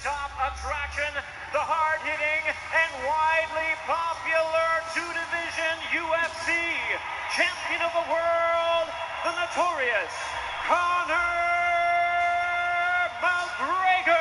top attraction, the hard-hitting and widely popular two-division UFC champion of the world, the notorious Conor McGregor.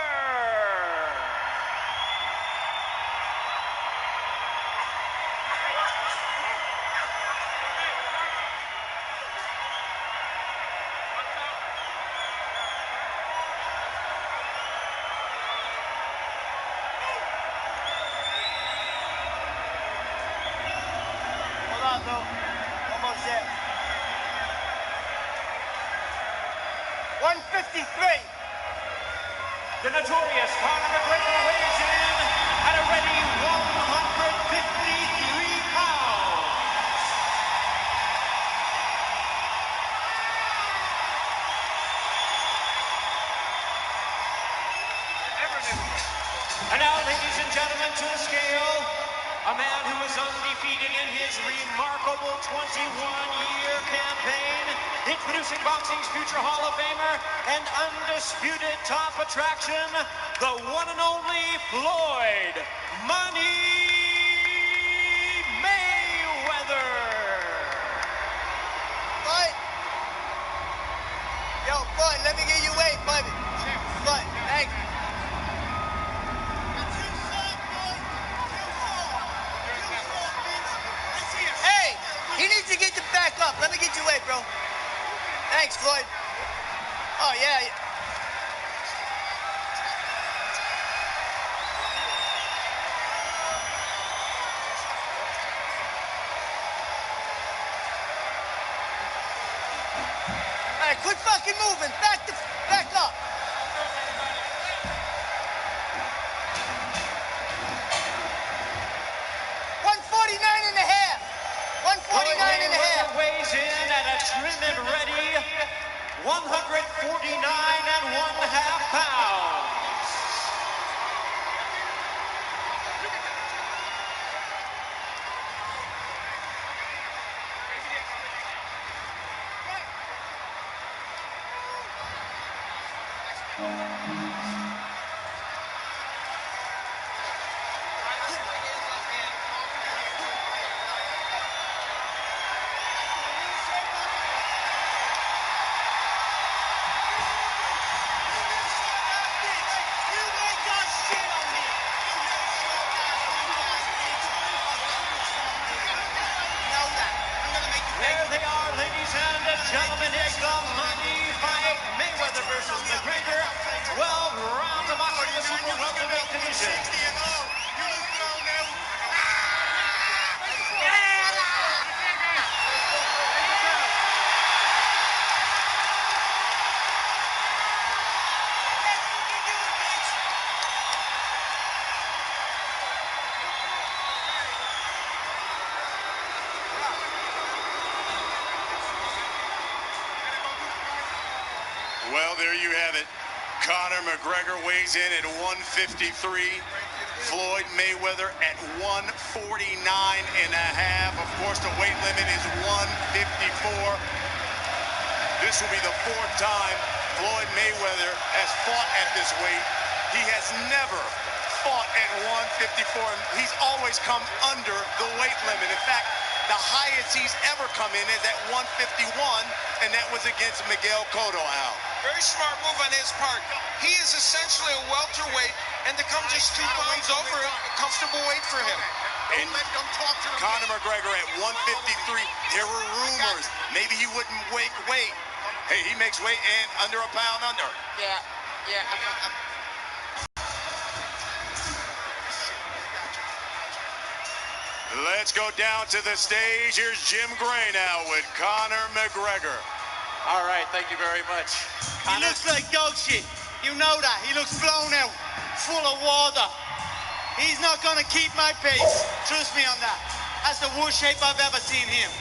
Almost there. 153. The notorious Conor McGregor weighs in at a ready 153 pounds. And now, ladies and gentlemen, to the scale, a man who is undefeated in his remarkable 21-year campaign, introducing boxing's future Hall of Famer and undisputed top attraction, the one and only Floyd Money Mayweather. Floyd. Yo, Floyd, let me get you weight, baby. Floyd, thank you. Hey, he needs to get the back up. Let me get you weight, bro. Thanks, Floyd. Oh, yeah. All right, quit fucking moving. Back up. Weighs in at a trim and ready 149 1/2 pounds. There they are, ladies and gentlemen. It's the money fight. Mayweather versus McGregor. 12 rounds of boxing in the super welterweight division. Well, there you have it. Conor McGregor weighs in at 153. Floyd Mayweather at 149.5. Of course, the weight limit is 154. This will be the 4th time Floyd Mayweather has fought at this weight. He has never fought at 154. He's always come under the weight limit. In fact, the highest he's ever come in is at 151, and that was against Miguel Cotto, Al. Very smart move on his part. He is essentially a welterweight, and to come just 2 pounds over, a comfortable weight for him. And Conor McGregor at 153, there were rumors maybe he wouldn't make weight. Hey, he makes weight and under a pound under. Yeah. Let's go down to the stage. Here's Jim Gray now with Conor McGregor. All right, thank you very much. He looks like dog shit. You know that. He looks blown out, full of water. He's not going to keep my pace. Trust me on that. That's the worst shape I've ever seen him.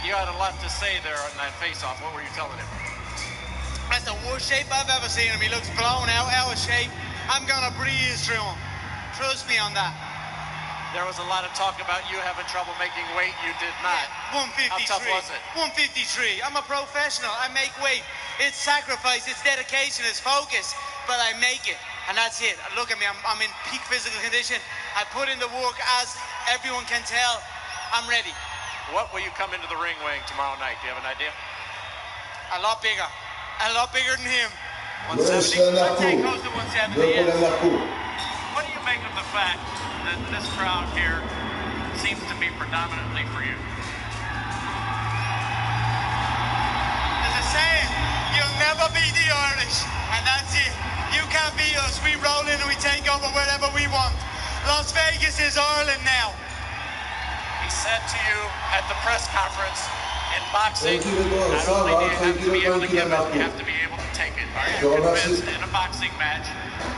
You had a lot to say there on that face-off. What were you telling him? That's the worst shape I've ever seen him. He looks blown out of shape. I'm going to breeze through him. Trust me on that. There was a lot of talk about you having trouble making weight. You did not. Yeah, 153. How tough was it? 153. I'm a professional. I make weight. It's sacrifice. It's dedication. It's focus. But I make it. And that's it. Look at me, I'm in peak physical condition. I put in the work, as everyone can tell. I'm ready. What will you come into the ring weighing tomorrow night? Do you have an idea? A lot bigger than him. 170? I'd say close to 170, yes. What do you make of the fact that this crowd here seems to be predominantly for you? There's a saying, you'll never beat the Irish, and that's it. You can't beat us. We roll in and we take over wherever we want. Las Vegas is Ireland now. He said to you at the press conference, in boxing, not only do you have to be able to give it, you have to be able to take it. Are you convinced in a boxing match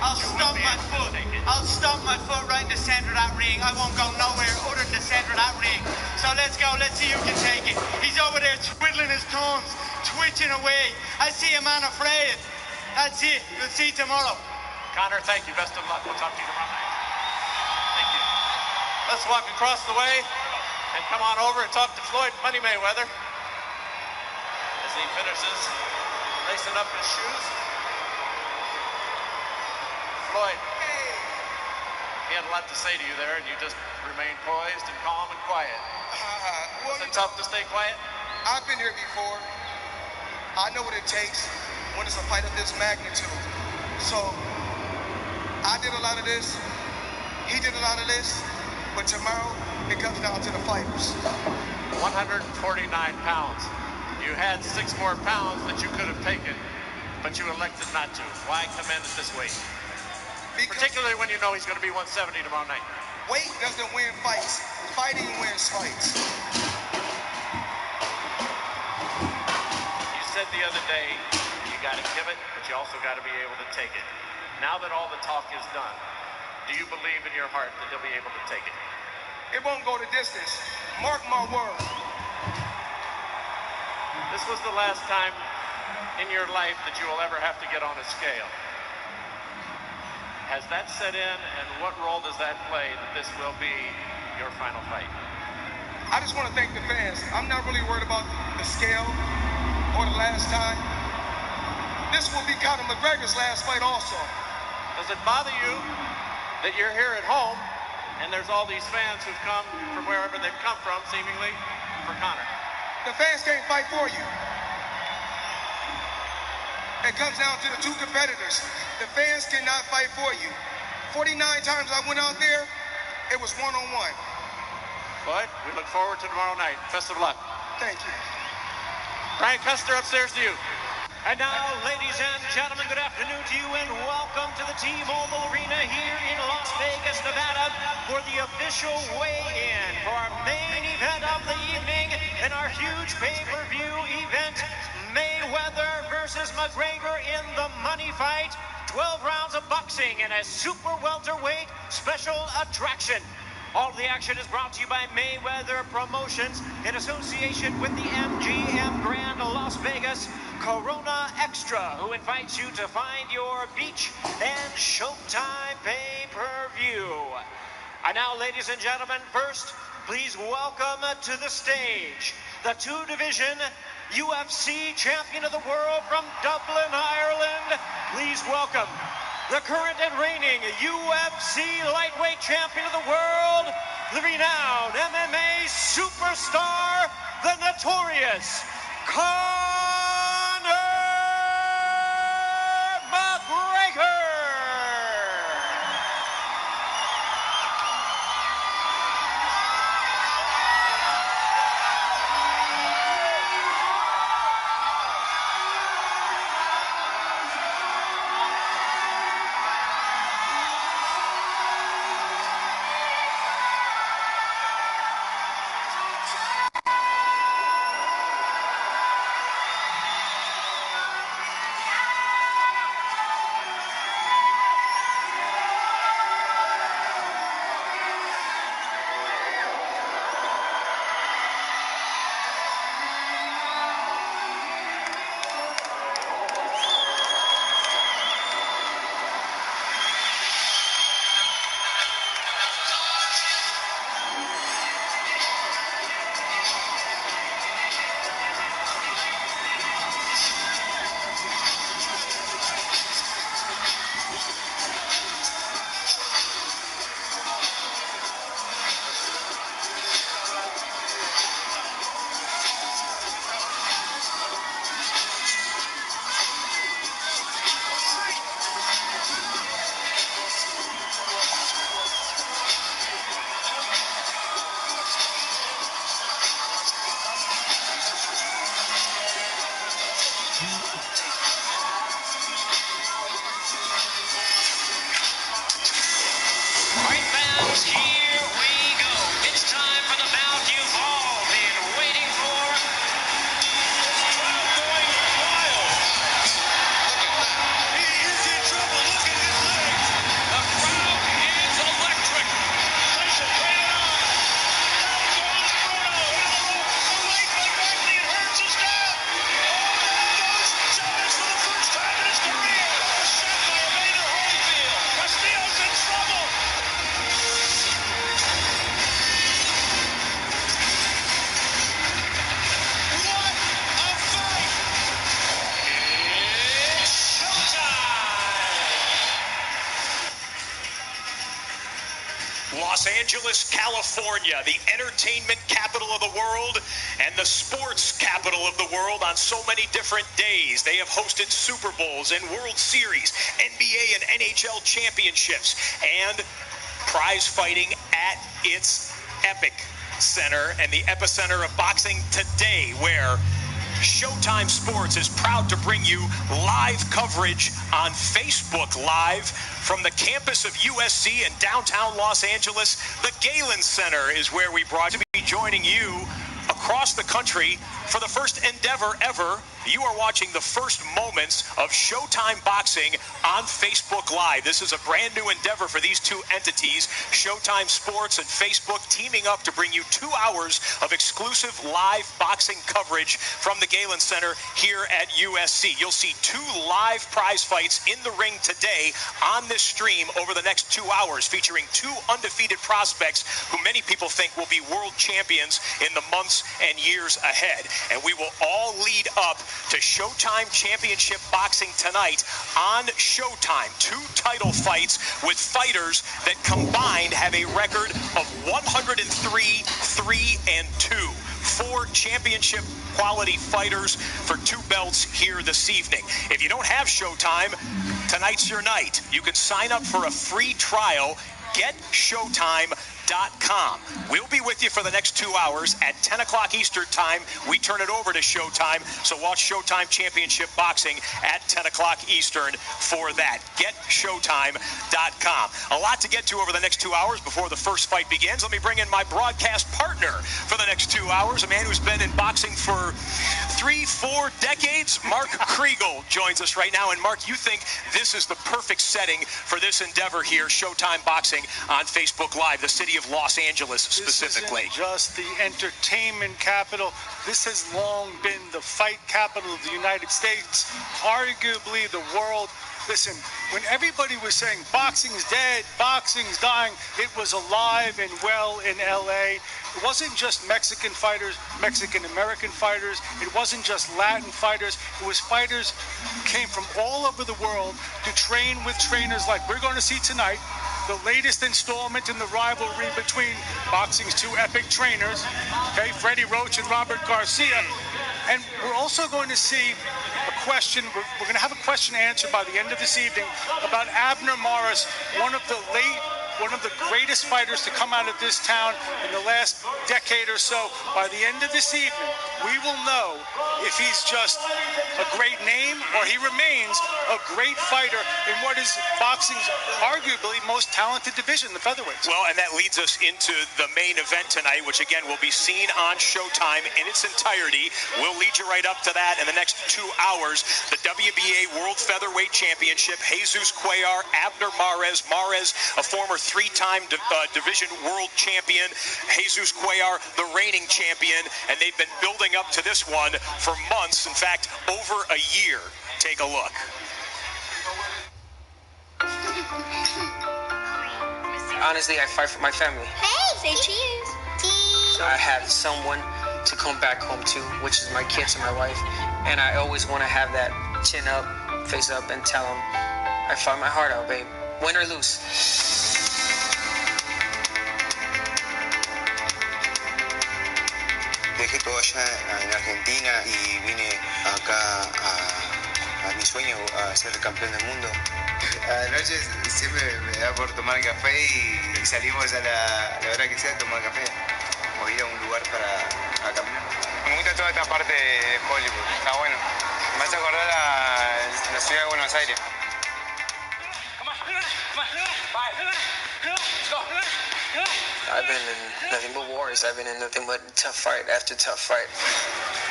I'll stomp my foot. I'll stomp my foot right in the center of that ring. I won't go nowhere other than the center of that ring. So let's go. Let's see who can take it. He's over there twiddling his thumbs, twitching away. I see a man afraid. That's it. We'll see tomorrow. Conor, thank you. Best of luck. We'll talk to you tomorrow night. Thank you. Let's walk across the way and come on over and talk to Floyd Money Mayweather as he finishes lacing up his shoes. Floyd, he had a lot to say to you there, and you just remained poised and calm and quiet. Was it tough to stay quiet? I've been here before. I know what it takes when it's a fight of this magnitude. So I did a lot of this. He did a lot of this. But tomorrow, it comes down to the fighters. 149 pounds. You had 6 more pounds that you could have taken, but you elected not to. Why come in at this weight? Particularly when you know he's going to be 170 tomorrow night. Weight doesn't win fights. Fighting wins fights. You said the other day, you got to give it, but you also got to be able to take it. Now that all the talk is done, do you believe in your heart that he'll be able to take it? It won't go the distance. Mark my word. This was the last time in your life that you will ever have to get on a scale. Has that set in, and what role does that play that this will be your final fight? I just want to thank the fans. I'm not really worried about the scale or the last time. This will be Conor McGregor's last fight also. Does it bother you that you're here at home and there's all these fans who've come from wherever they've come from, seemingly, for Conor? The fans can't fight for you. It comes down to the two competitors. The fans cannot fight for you. 49 times I went out there, it was one-on-one. Floyd, we look forward to tomorrow night. Best of luck. Thank you. Brian Custer, upstairs to you. And now, ladies and gentlemen, good afternoon to you and welcome to the T-Mobile Arena here in Las Vegas, Nevada for the official weigh-in for our main event of the evening and our huge pay-per-view event, Mayweather versus McGregor in the money fight. 12 rounds of boxing and a super welterweight special attraction. All of the action is brought to you by Mayweather Promotions in association with the MGM Grand Las Vegas Corona Extra, who invites you to find your beach and Showtime pay-per-view. And now, ladies and gentlemen, first, please welcome to the stage the two-division UFC champion of the world from Dublin, Ireland. Please welcome the current and reigning UFC lightweight champion of the world, the renowned MMA superstar, the notorious Conor McGregor. Here we go. It's time for the bout you've all been waiting for. This crowd going wild. Look at that. He is in trouble. Look at his legs. The crowd is electric. Tyson playing it on. Down goes Bruno. In the rope. The right by Bagley. It hurts his down. Oh, there goes Chavez for the first time in his career. Shot by Evander Holyfield. Castillo's in trouble. What a fight! It's showtime! Los Angeles, California, the entertainment capital of the world and the sports capital of the world on so many different days. They have hosted Super Bowls and World Series, NBA and NHL championships, and prize fighting at its epic center and the epicenter of boxing today, where Showtime Sports is proud to bring you live coverage on Facebook Live from the campus of USC in downtown Los Angeles. The Galen Center is where we brought to be joining you across the country for the first endeavor ever. You are watching the first moments of Showtime Boxing on Facebook Live. This is a brand new endeavor for these two entities, Showtime Sports and Facebook, teaming up to bring you 2 hours of exclusive live boxing coverage from the Galen Center here at USC. You'll see 2 live prize fights in the ring today on this stream over the next 2 hours, featuring 2 undefeated prospects who many people think will be world champions in the months and years ahead. And we will all lead up to Showtime Championship Boxing tonight on Showtime. 2 title fights with fighters that combined have a record of 103-3-2. 4 championship quality fighters for 2 belts here this evening. If you don't have Showtime, tonight's your night. You can sign up for a free trial. GetShowtime.com. We'll be with you for the next 2 hours. At 10 o'clock Eastern Time, we turn it over to Showtime. So watch Showtime Championship Boxing at 10 o'clock Eastern for that. GetShowtime.com. A lot to get to over the next 2 hours before the first fight begins. Let me bring in my broadcast partner for the next 2 hours, a man who's been in boxing for 3-4 decades. Mark Kriegel joins us right now. And Mark, you think this is the perfect setting for this endeavor here, Showtime Boxing on Facebook Live, the city of Los Angeles specifically. This isn't just the entertainment capital. This has long been the fight capital of the United States, arguably the world. Listen, when everybody was saying boxing's dead, boxing's dying, it was alive and well in LA. It wasn't just Mexican fighters, Mexican-American fighters. It wasn't just Latin fighters. It was fighters who came from all over the world to train with trainers like we're going to see tonight, the latest installment in the rivalry between boxing's 2 epic trainers, okay, Freddie Roach and Robert Garcia. And we're also going to see a question, we're going to have a question answered by the end of this evening about Abner Mares, one of the greatest fighters to come out of this town in the last decade or so. By the end of this evening, we will know if he's just a great name or he remains a great fighter in what is boxing's arguably most talented division, the featherweights. Well, and that leads us into the main event tonight, which again will be seen on Showtime in its entirety. We'll lead you right up to that in the next 2 hours. The WBA World Featherweight Championship, Jesus Cuellar, Abner Mares, a former 3-time division world champion, Jesus Cuellar, the reigning champion, and they've been building up to this one for months, in fact, over a year. Take a look. Honestly, I fight for my family. Hey, say cheers. Cheers. I have someone to come back home to, which is my kids and my wife, and I always want to have that chin up, face up, and tell them I fought my heart out, babe. Win or lose. Dejé todo allá en Argentina y vine acá a mi sueño, a ser campeón del mundo. Anoche siempre me da por tomar café y salimos a la hora que sea a tomar café o ir a un lugar para caminar. Me gusta toda esta parte de Hollywood, está bueno. Me hace acordar a la ciudad de Buenos Aires. Come on, let's go. I've been in nothing but wars. I've been in nothing but tough fight after tough fight.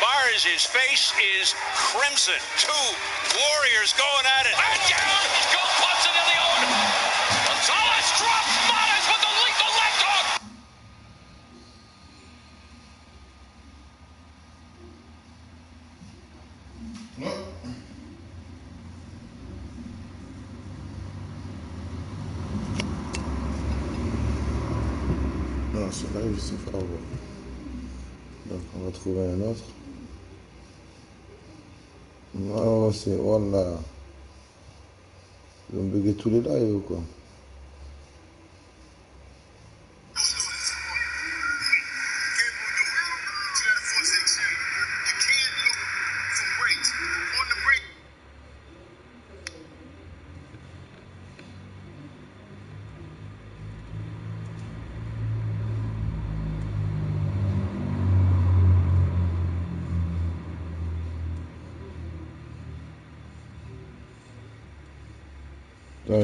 Mars' face is crimson. Two warriors going at it. And down goes Hudson in the own. Gonzalez drops Mars with the lethal left hook. Non, ce live il s'est fait avoir. Donc on va trouver un autre. Non, c'est voilà. Ils ont bugué tous les lives ou quoi?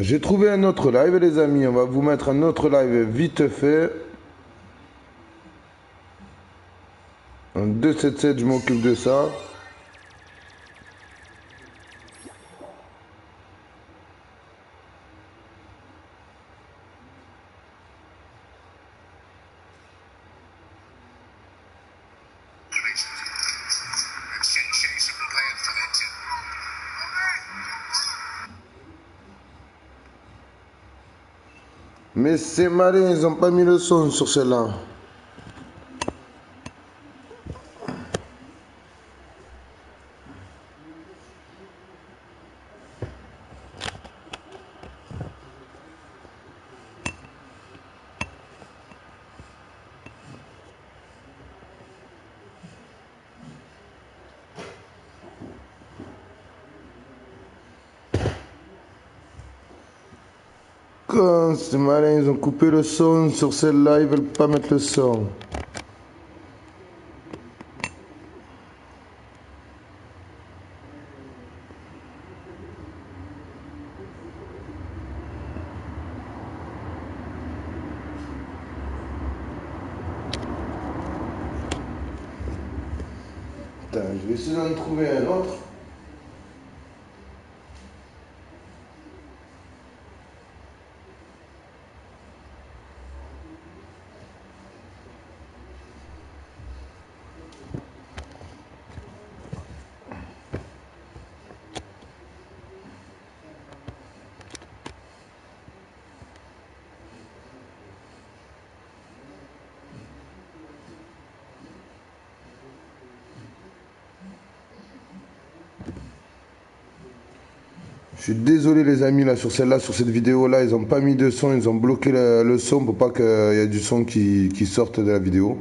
J'ai trouvé un autre live les amis, on va vous mettre un autre live vite fait. Un 277, je m'occupe de ça. Mais c'est malin, ils ont pas mis le son sur celle-là. Quand c'est malin, ils ont coupé le son sur celle-là, ils veulent pas mettre le son. Putain, je vais essayer d'en trouver un autre. Je suis désolé les amis là sur celle-là, sur cette vidéo là, ils n'ont pas mis de son, ils ont bloqué le son pour pas qu'il y ait du son qui sorte de la vidéo.